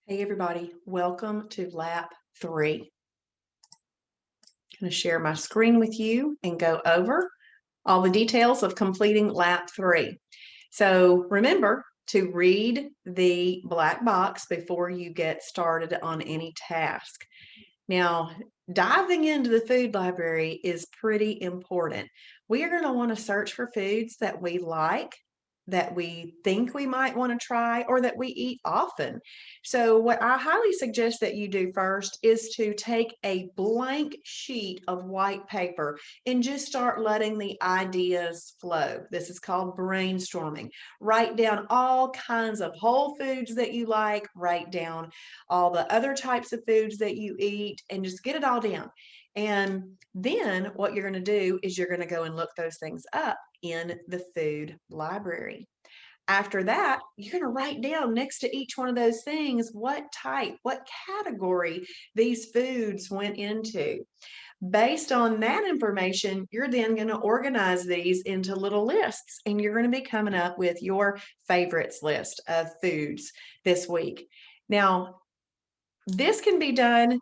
Hey everybody, welcome to lap 3. I'm going to share my screen with you and go over all the details of completing lap 3. So remember to read the black box before you get started on any task. Now, diving into the food library is pretty important. We are going to want to search for foods that we like, that we think we might want to try, or that we eat often. So, what I highly suggest that you do first is to take a blank sheet of white paper and just start letting the ideas flow. This is called brainstorming. Write down all kinds of whole foods that you like, write down all the other types of foods that you eat, and just get it all down. And then what you're going to do is you're going to go and look those things up in the food library. After that, you're going to write down next to each one of those things what type, what category these foods went into. Based on that information, you're then going to organize these into little lists, and you're going to be coming up with your favorites list of foods this week. Now, this can be done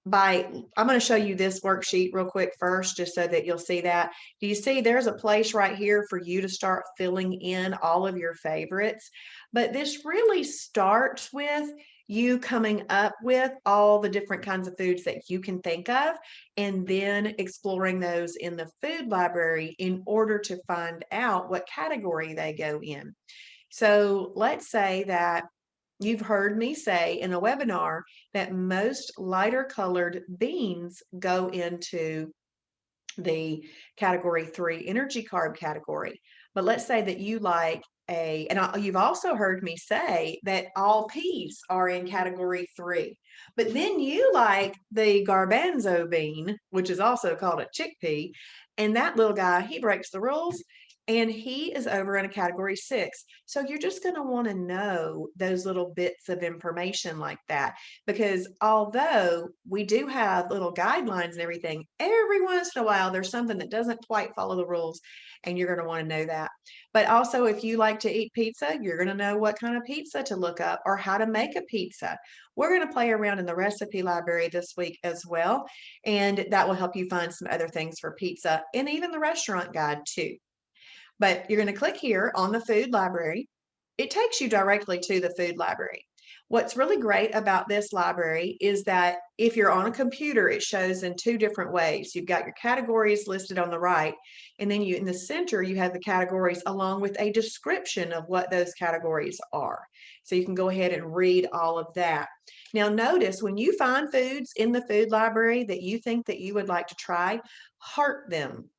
by, I'm going to show you this worksheet real quick first, just so that you'll see that. Do you see there's a place right here for you to start filling in all of your favorites? But this really starts with you coming up with all the different kinds of foods that you can think of, and then exploring those in the food library in order to find out what category they go in. So let's say that you've heard me say in a webinar that most lighter colored beans go into the category 3 energy carb category. But let's say that you like you've also heard me say that all peas are in category 3. But then you like the garbanzo bean, which is also called a chickpea, and that little guy, he breaks the rules and he is over in a category 6. So you're just going to want to know those little bits of information like that, because although we do have little guidelines and everything, every once in a while there's something that doesn't quite follow the rules, and you're going to want to know that. But also, if you like to eat pizza, you're going to know what kind of pizza to look up or how to make a pizza. We're going to play around in the recipe library this week as well, and that will help you find some other things for pizza and even the restaurant guide too. But you're going to click here on the food library. It takes you directly to the food library. What's really great about this library is that if you're on a computer, it shows in two different ways. You've got your categories listed on the right, and then in the center, you have the categories along with a description of what those categories are. So you can go ahead and read all of that. Now, notice when you find foods in the food library that you think that you would like to try, heart them.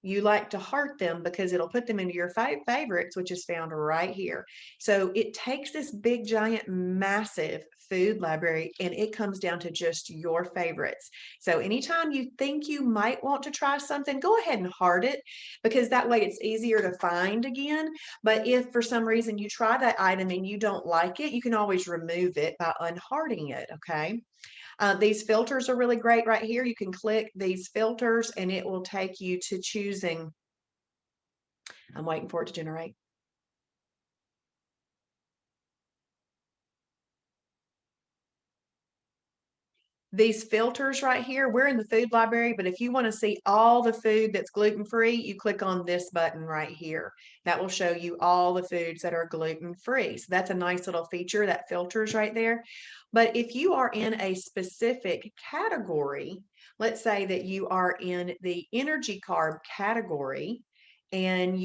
You like to heart them because it'll put them into your favorites, which is found right here. So it takes this big, giant, massive food library and it comes down to just your favorites. So anytime you think you might want to try something, go ahead and heart it, because that way it's easier to find again. But if for some reason you try that item and you don't like it, you can always remove it by unhearting it, okay? These filters are really great right here. You can click these filters and it will take you to choosing. I'm waiting for it to generate. These filters right here, we're in the food library, but if you want to see all the food that's gluten-free, you click on this button right here. That will show you all the foods that are gluten-free. So that's a nice little feature, that filters right there. But if you are in a specific category, let's say that you are in the energy carb category, and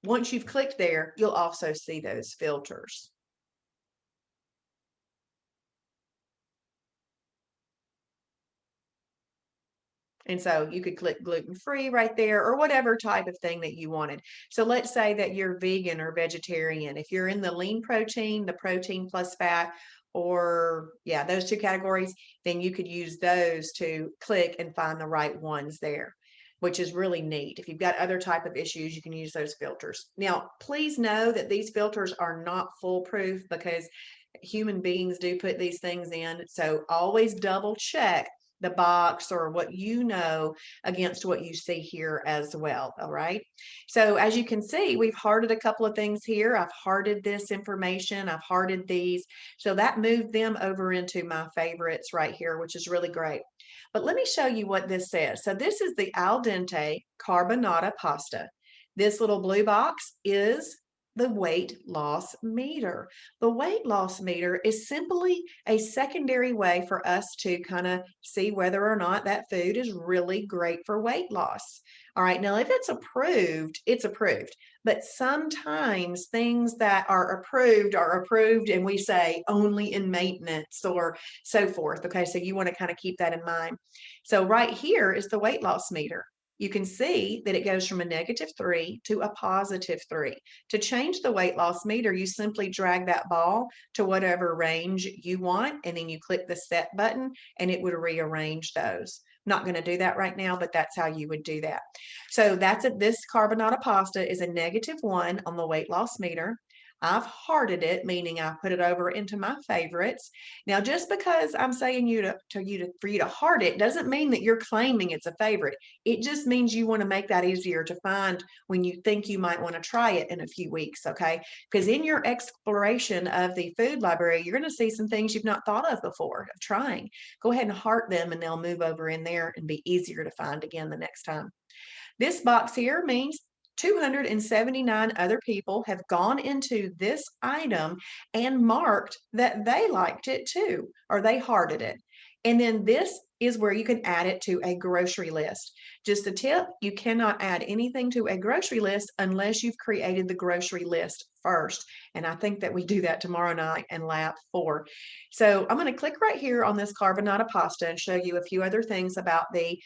once you've clicked there, you'll also see those filters. And so you could click gluten-free right there, or whatever type of thing that you wanted. So let's say that you're vegan or vegetarian. If you're in the lean protein, the protein plus fat, or yeah, those two categories, then you could use those to click and find the right ones there, which is really neat. If you've got other type of issues, you can use those filters. Now, please know that these filters are not foolproof, because human beings do put these things in. So always double check the box or what you know against what you see here as well. All right. So as you can see, we've hearted a couple of things here. I've hearted this information. I've hearted these. So that moved them over into my favorites right here, which is really great. But let me show you what this says. So this is the al dente carbonara pasta. This little blue box is the weight loss meter. The weight loss meter is simply a secondary way for us to kind of see whether or not that food is really great for weight loss. All right, now if it's approved, it's approved. But sometimes things that are approved, and we say only in maintenance or so forth. Okay, so you want to kind of keep that in mind. So right here is the weight loss meter. You can see that it goes from a -3 to a +3. To change the weight loss meter, you simply drag that ball to whatever range you want, and then you click the set button and it would rearrange those. Not going to do that right now, but that's how you would do that. So that's it. This carbonara pasta is a -1 on the weight loss meter. I've hearted it, meaning I put it over into my favorites. Now, just because I'm saying for you to heart it doesn't mean that you're claiming it's a favorite. It just means you want to make that easier to find when you think you might want to try it in a few weeks, okay? Because in your exploration of the food library, you're going to see some things you've not thought of before of trying. Go ahead and heart them and they'll move over in there and be easier to find again the next time. This box here means 279 other people have gone into this item and marked that they liked it too, or they hearted it. And then this is where you can add it to a grocery list. Just a tip, you cannot add anything to a grocery list unless you've created the grocery list first. And I think that we do that tomorrow night in lap 4. So I'm going to click right here on this carbonara pasta and show you a few other things about the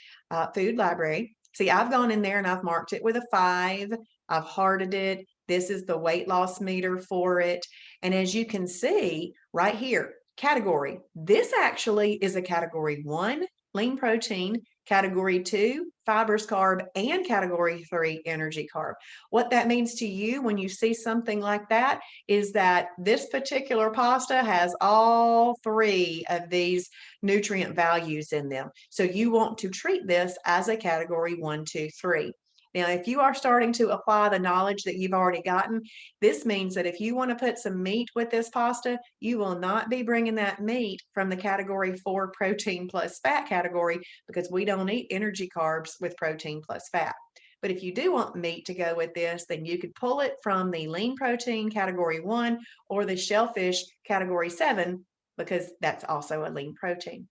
food library. See, I've gone in there and I've marked it with a 5. I've hearted it. This is the weight loss meter for it. And as you can see right here, category. This actually is a category 1, lean protein, category 2, fibers carb, and category 3, energy carb. What that means to you when you see something like that is that this particular pasta has all 3 of these nutrient values in them. So you want to treat this as a category 1, 2, 3. Now, if you are starting to apply the knowledge that you've already gotten, this means that if you want to put some meat with this pasta, you will not be bringing that meat from the category 4 protein plus fat category because we don't eat energy carbs with protein plus fat. But if you do want meat to go with this, then you could pull it from the lean protein category 1 or the shellfish category 7 because that's also a lean protein.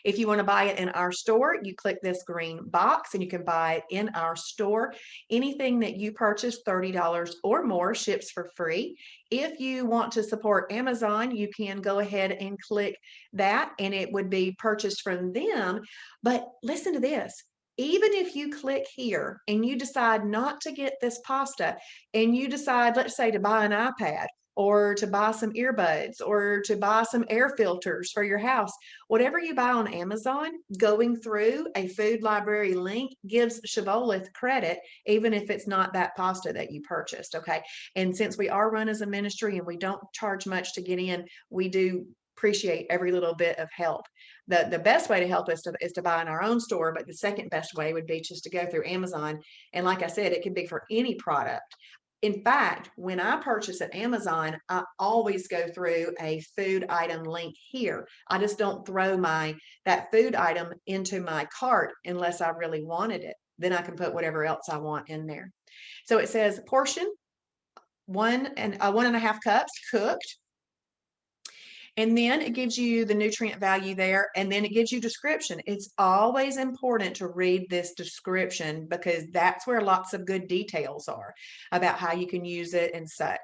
If you want to buy it in our store, you click this green box and you can buy it in our store. Anything that you purchase $30 or more ships for free. If you want to support Amazon, you can go ahead and click that and it would be purchased from them. But listen to this. Even if you click here and you decide not to get this pasta and you decide, let's say, to buy an iPad or to buy some earbuds or to buy some air filters for your house, whatever you buy on Amazon, going through a food library link gives Shibboleth credit, even if it's not that pasta that you purchased, okay? And since we are run as a ministry and we don't charge much to get in, we do appreciate every little bit of help. The best way to help us is to buy in our own store, but the second best way would be just to go through Amazon. And like I said, it could be for any product. In fact, when I purchase at Amazon, I always go through a food item link here. I just don't throw that food item into my cart unless I really wanted it. Then I can put whatever else I want in there. So it says portion 1.5 cups cooked. And then it gives you the nutrient value there, and then it gives you description. It's always important to read this description because that's where lots of good details are about how you can use it and such.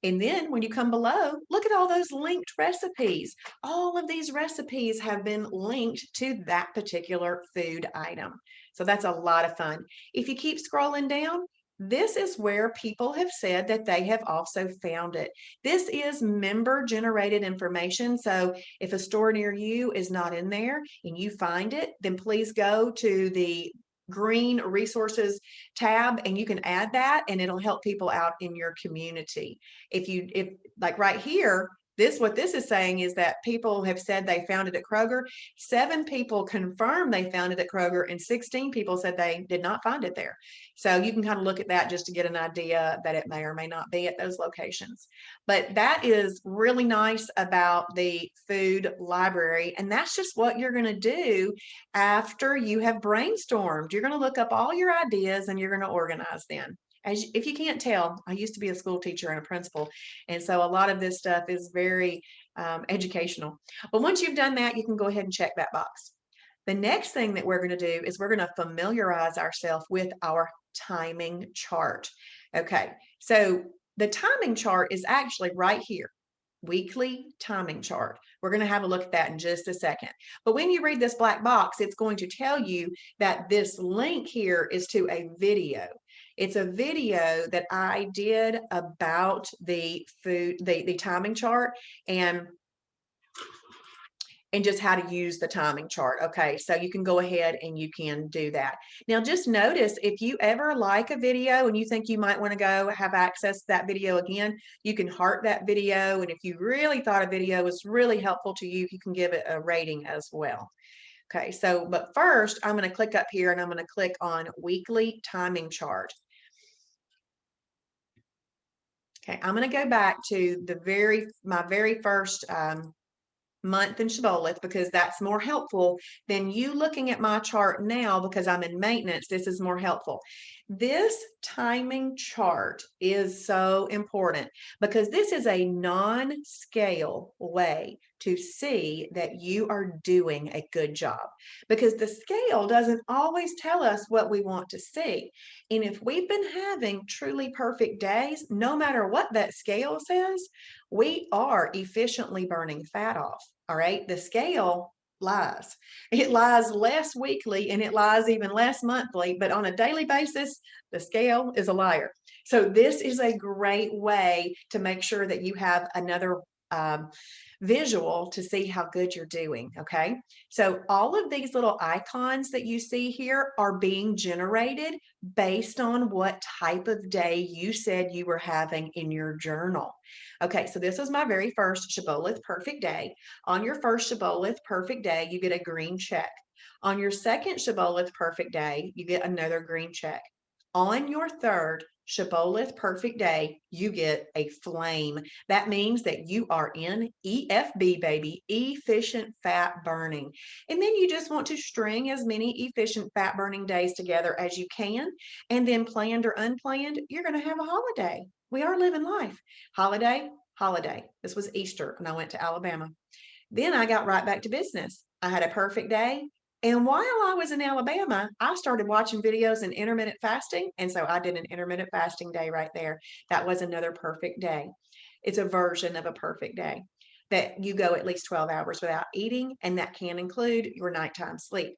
And then when you come below, look at all those linked recipes. All of these recipes have been linked to that particular food item. So that's a lot of fun. If you keep scrolling down, this is where people have said that they have also found it. This is member generated information. So if a store near you is not in there and you find it, then please go to the green resources tab and you can add that and it'll help people out in your community. If like right here, What this is saying is that people have said they found it at Kroger. 7 people confirmed they found it at Kroger, and 16 people said they did not find it there. So you can kind of look at that just to get an idea that it may or may not be at those locations. But that is really nice about the food library. And that's just what you're going to do after you have brainstormed. You're going to look up all your ideas and you're going to organize them. If you can't tell, I used to be a school teacher and a principal, and so a lot of this stuff is very educational. But once you've done that, you can go ahead and check that box. The next thing that we're going to do is we're going to familiarize ourselves with our timing chart. Okay, so the timing chart is actually right here. Weekly timing chart. We're going to have a look at that in just a second. But when you read this black box, it's going to tell you that this link here is to a video. It's a video that I did about the timing chart and just how to use the timing chart. Okay, so you can go ahead and you can do that. Now, just notice if you ever like a video and you think you might want to go have access to that video again, you can heart that video. And if you really thought a video was really helpful to you, you can give it a rating as well. Okay, so, but first I'm going to click up here and I'm going to click on weekly timing chart. Okay, I'm going to go back to my very first month in Shibboleth because that's more helpful than you looking at my chart now because I'm in maintenance. This is more helpful. This timing chart is so important because this is a non-scale way to see that you are doing a good job, because the scale doesn't always tell us what we want to see. And if we've been having truly perfect days, no matter what that scale says, we are efficiently burning fat off. All right. The scale lies. It lies less weekly and it lies even less monthly, but on a daily basis, the scale is a liar. So this is a great way to make sure that you have another visual to see how good you're doing. Okay. So all of these little icons that you see here are being generated based on what type of day you said you were having in your journal. Okay, so this was my very first Shibboleth perfect day. On your first Shibboleth perfect day, you get a green check. On your second Shibboleth perfect day, you get another green check. On your third Shibboleth perfect day, you get a flame. That means that you are in EFB, baby, efficient fat burning. And then you just want to string as many efficient fat burning days together as you can. And then planned or unplanned, you're going to have a holiday. We are living life. Holiday, holiday. This was Easter when I went to Alabama. Then I got right back to business. I had a perfect day. And while I was in Alabama, I started watching videos in intermittent fasting. And so I did an intermittent fasting day right there. That was another perfect day. It's a version of a perfect day that you go at least 12 hours without eating, and that can include your nighttime sleep.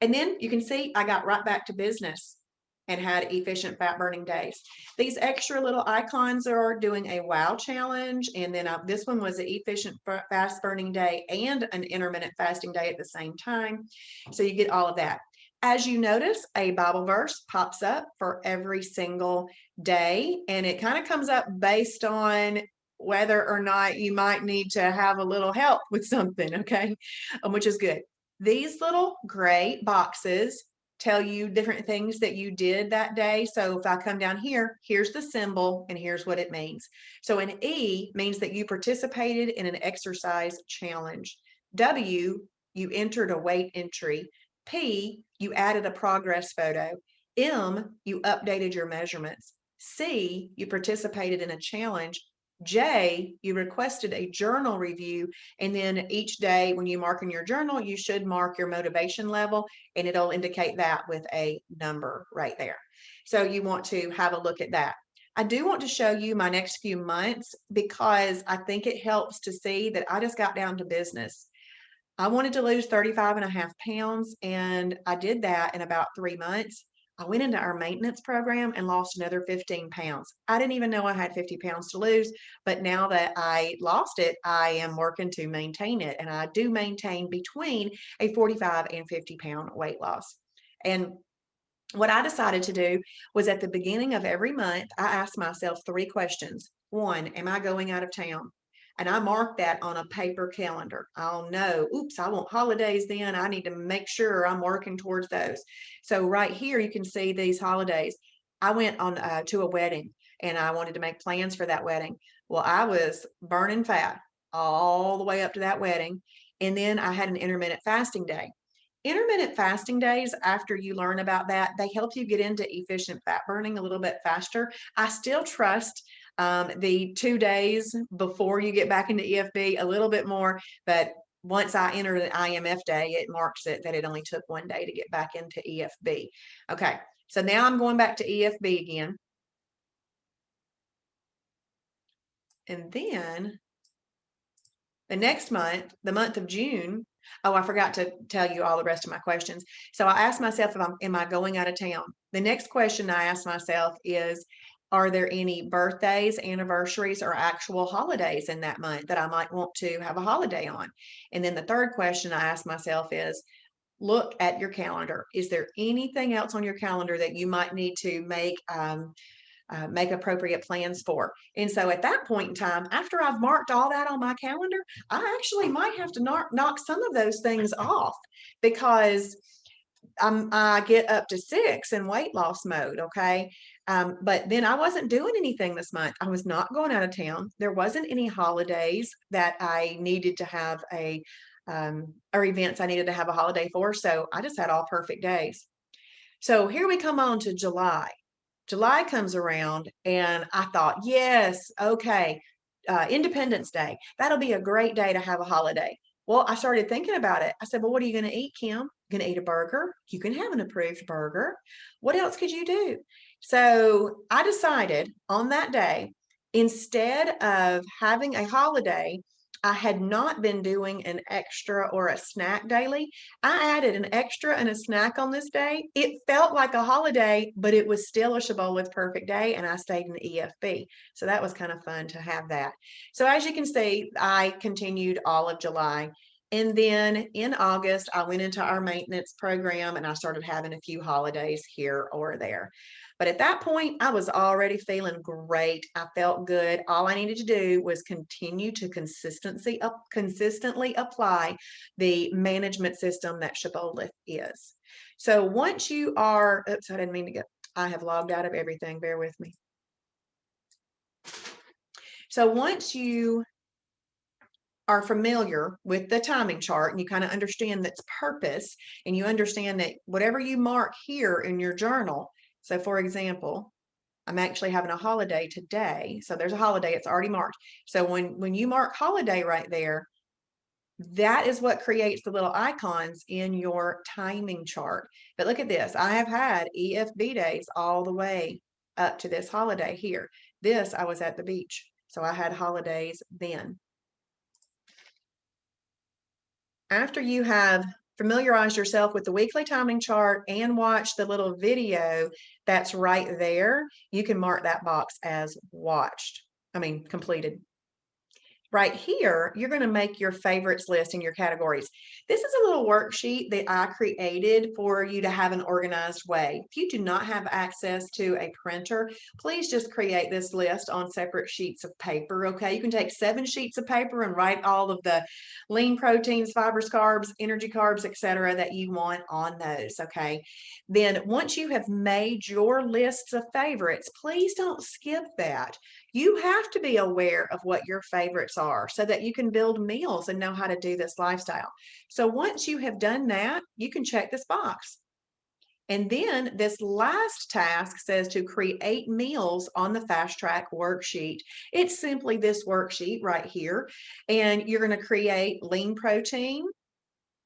And then you can see I got right back to business and had efficient fat burning days. These extra little icons are doing a wow challenge. And then this one was an efficient fast burning day and an intermittent fasting day at the same time. So you get all of that. As you notice, a Bible verse pops up for every single day, and it kind of comes up based on whether or not you might need to have a little help with something, okay, which is good. These little gray boxes tell you different things that you did that day. So if I come down here, here's the symbol and here's what it means. So an E means that you participated in an exercise challenge. W, you entered a weight entry. P, you added a progress photo. M, you updated your measurements. C, you participated in a challenge. J, you requested a journal review, and then each day when you mark in your journal, you should mark your motivation level, and it'll indicate that with a number right there. So you want to have a look at that. I do want to show you my next few months because I think it helps to see that I just got down to business. I wanted to lose 35.5 pounds, and I did that in about 3 months. I went into our maintenance program and lost another 15 pounds. I didn't even know I had 50 pounds to lose, but now that I lost it, I am working to maintain it. And I do maintain between a 45 and 50 pound weight loss. And what I decided to do was at the beginning of every month, I asked myself 3 questions. 1, am I going out of town? And I mark that on a paper calendar. I'll know, oops, I want holidays then. I need to make sure I'm working towards those. So right here, you can see these holidays. I went on to a wedding and I wanted to make plans for that wedding. Well, I was burning fat all the way up to that wedding. And then I had an intermittent fasting day. Intermittent fasting days, after you learn about that, they help you get into efficient fat burning a little bit faster. I still trust the 2 days before you get back into EFB a little bit more, but once I enter the IMF day, it marks it that it only took 1 day to get back into EFB. Okay, so now I'm going back to EFB again. And then the next month, the month of June, oh, I forgot to tell you all the rest of my questions. So I asked myself, am I going out of town? The next question I asked myself is, are there any birthdays, anniversaries, or actual holidays in that month that I might want to have a holiday on? And then the third question I asked myself is, look at your calendar. Is there anything else on your calendar that you might need to make appropriate plans for? And so at that point in time, after I've marked all that on my calendar, I actually might have to knock some of those things off because I get up to 6 in weight loss mode. Okay. But then I wasn't doing anything this month. I was not going out of town. There wasn't any holidays that I needed to have or events I needed to have a holiday for. So I just had all perfect days. So here we come on to July. July comes around and I thought, yes, okay, Independence Day. That'll be a great day to have a holiday. Well, I started thinking about it. I said, well, what are you going to eat, Kim? Going to eat a burger? You can have an approved burger. What else could you do? So I decided on that day, instead of having a holiday, I had not been doing an extra or a snack daily. I added an extra and a snack on this day. It felt like a holiday, but it was still a Shibboleth perfect day, and I stayed in the EFB. So that was kind of fun to have that. So as you can see, I continued all of July. And then in August, I went into our maintenance program and I started having a few holidays here or there. But at that point, I was already feeling great. I felt good. All I needed to do was continue to consistently apply the management system that Shibboleth is. So once you are, oops, I didn't mean to get, I have logged out of everything. Bear with me. So once you are familiar with the timing chart and you kind of understand its purpose and you understand that whatever you mark here in your journal, so for example, I'm actually having a holiday today. So there's a holiday, it's already marked. So when you mark holiday right there, that is what creates the little icons in your timing chart. But look at this. I have had EFB days all the way up to this holiday here. This, I was at the beach. So I had holidays then. After you have familiarized yourself with the weekly timing chart and watch the little video that's right there, you can mark that box as completed. Right here, you're going to make your favorites list in your categories. This is a little worksheet that I created for you to have an organized way. If you do not have access to a printer, please just create this list on separate sheets of paper, okay? You can take 7 sheets of paper and write all of the lean proteins, fibers, carbs, energy carbs, etc. that you want on those, okay? Then once you have made your lists of favorites, please don't skip that. You have to be aware of what your favorites are so that you can build meals and know how to do this lifestyle. So once you have done that, you can check this box. And then this last task says to create meals on the Fast Track worksheet. It's simply this worksheet right here. And you're going to create lean protein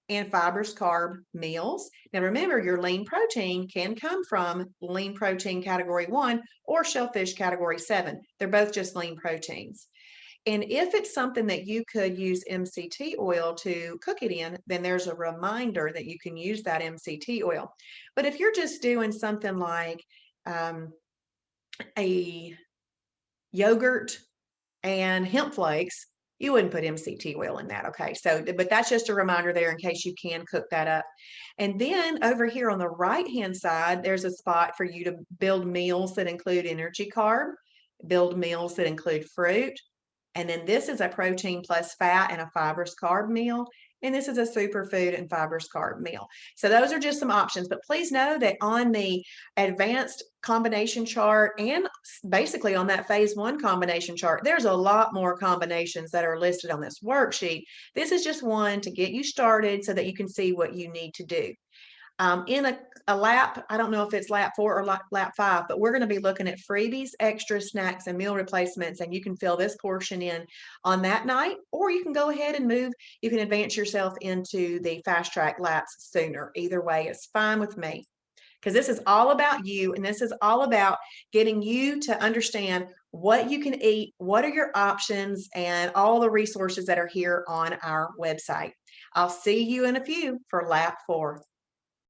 and fibers carb meals. Now remember, your lean protein can come from lean protein category 1 or shellfish category 7. They're both just lean proteins. And if it's something that you could use MCT oil to cook it in, then there's a reminder that you can use that MCT oil. But if you're just doing something like a yogurt and hemp flakes, you wouldn't put MCT oil in that, okay? So, but that's just a reminder there in case you can cook that up. And then over here on the right-hand side, there's a spot for you to build meals that include energy carb, build meals that include fruit, And then this is a protein plus fat and a fibrous carb meal. And this is a superfood and fibrous carb meal. So those are just some options, but please know that on the advanced combination chart and basically on that phase 1 combination chart, there's a lot more combinations that are listed on this worksheet. This is just one to get you started so that you can see what you need to do. In a lap, I don't know if it's lap 4 or lap 5, but we're going to be looking at freebies, extra snacks, and meal replacements, and you can fill this portion in on that night, or you can go ahead and move. You can advance yourself into the fast track laps sooner. Either way, it's fine with me, because this is all about you, and this is all about getting you to understand what you can eat, what are your options, and all the resources that are here on our website. I'll see you in a few for lap 4.